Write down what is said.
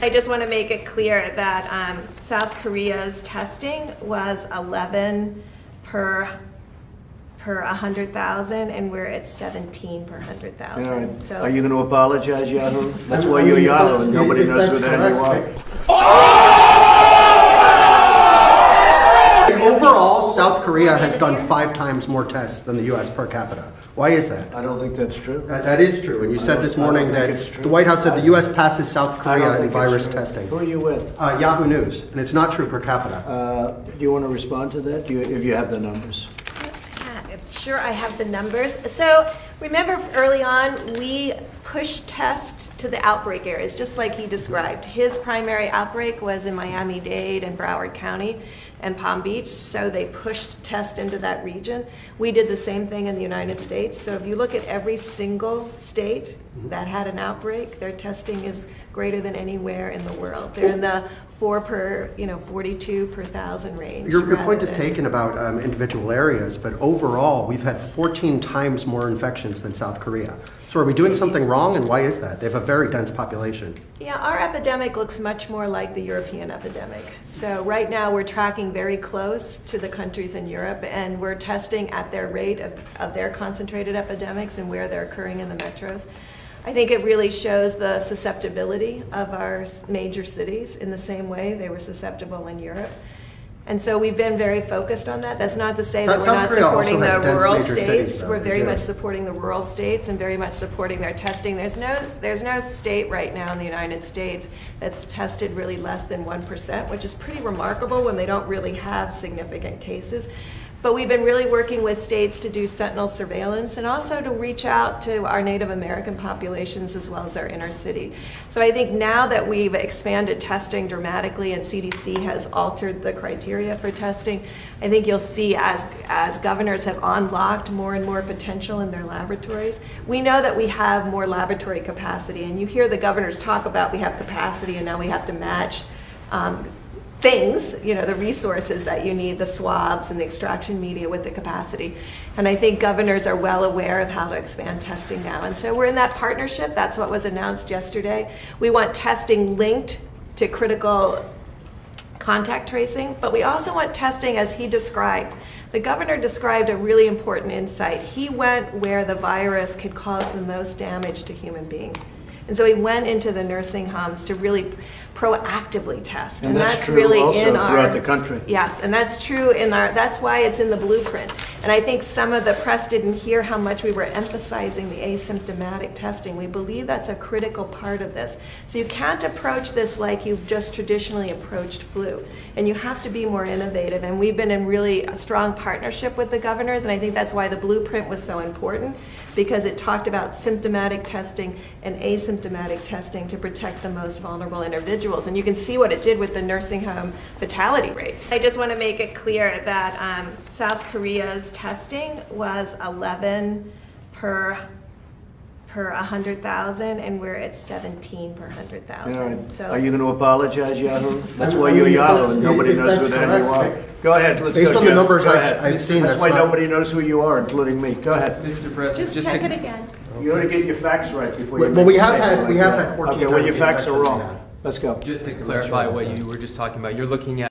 I just want to make it clear that South Korea's testing was 11 per 100,000, and we're at 17 per 100,000. So are you going to apologize, Yahoo? That's why you're Yahoo, and nobody knows who the hell you are. Overall, South Korea has done 5 times more tests than the U.S. per capita. Why is that? I don't think that's true. That is true. And you said this morning that the White House said the U.S. passes South Korea in virus testing. Who are you with? Yahoo News, and it's not true per capita. Do you want to respond to that? If you have the numbers. sure, I have the numbers. So remember early on, we pushed tests to the outbreak areas, just like he described. His primary outbreak was in Miami-Dade and Broward County and Palm Beach, so they pushed tests into that region. We did the same thing in the United States. So if you look at every single state that had an outbreak, their testing is greater than anywhere in the world. They're in the 42 per thousand range. Your point is taken about individual areas, but overall, we've had 14 times more infections than South Korea. So are we doing something wrong, and why is that? They have a very dense population. Yeah, our epidemic looks much more like the European epidemic. So right now, we're tracking very close to the countries in Europe, and we're testing at their rate of their concentrated epidemics and where they're occurring in the metros. I think it really shows the susceptibility of our major cities in the same way they were susceptible in Europe. And so we've been very focused on that. That's not to say that we're not supporting the rural states. We're very much supporting the rural states and very much supporting their testing. There's no state right now in the United States that's tested really less than 1%, which is pretty remarkable when they don't really have significant cases. But we've been really working with states to do sentinel surveillance and also to reach out to our Native American populations as well as our inner city. So I think now that we've expanded testing dramatically and CDC has altered the criteria for testing, I think you'll see as governors have unlocked more and more potential in their laboratories. We know that we have more laboratory capacity, and you hear the governors talk about we have capacity and now we have to match things, the resources that you need, the swabs and the extraction media with the capacity. And I think governors are well aware of how to expand testing now. And so we're in that partnership. That's what was announced yesterday. We want testing linked to critical contact tracing, but we also want testing as he described. The governor described a really important insight. He went where the virus could cause the most damage to human beings. And so he went into the nursing homes to really proactively test. And that's true really also in throughout the country. Yes, and that's true that's why it's in the blueprint. And I think some of the press didn't hear how much we were emphasizing the asymptomatic testing. We believe that's a critical part of this. So you can't approach this like you've just traditionally approached flu. And you have to be more innovative. And we've been in really a strong partnership with the governors, and I think that's why the blueprint was so important, because it talked about symptomatic testing and asymptomatic testing to protect the most vulnerable individuals. And you can see what it did with the nursing home fatality rates. I just want to make it clear that South Korea's testing was 11 per 100,000, and we're at 17 per 100,000. So are you going to apologize, Yahoo? That's why you're Yahoo, and nobody knows who the hell you are. Go ahead, let's go. Based on the numbers Jeff. I've seen, that's why nobody knows who you are, including me. Go ahead. Mr. President, just check it again. You ought to get your facts right before you. Well, we have had 14 Okay, well, your times facts are infections wrong. now. Let's go. just to clarify what you were just talking about, you're looking at